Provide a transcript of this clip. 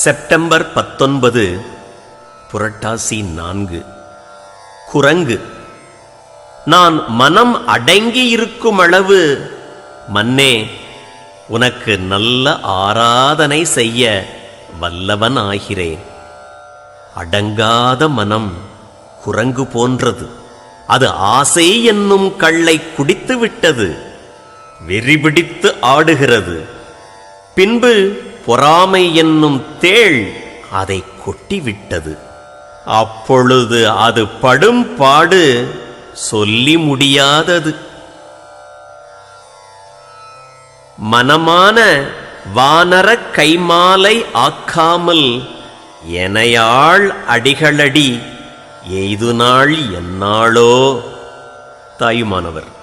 September 19 புரட்டாசி 4. குரங்கு. நான் மனம் அடங்கி இருக்கும் அளவு மன்னே உனக்கு நல்ல ஆராதனை செய்ய வல்லவன் ஆகிறேன். அடங்காத மனம் குரங்கு போன்றது. அது ஆசை என்னும் கள்ளை குடித்து விட்டது. வெறிபிடித்து ஆடுகிறது. பின்பு பொறாமை என்னும் தேள் அதை கொட்டிவிட்டது. அப்பொழுது அது படும் பாடு சொல்லி முடியாதது. மனமான வானரக் கைமாலை ஆக்காமல் எனையாள் அடிகளடி எய்துநாள் என்னாளோ. தாயுமானவர்.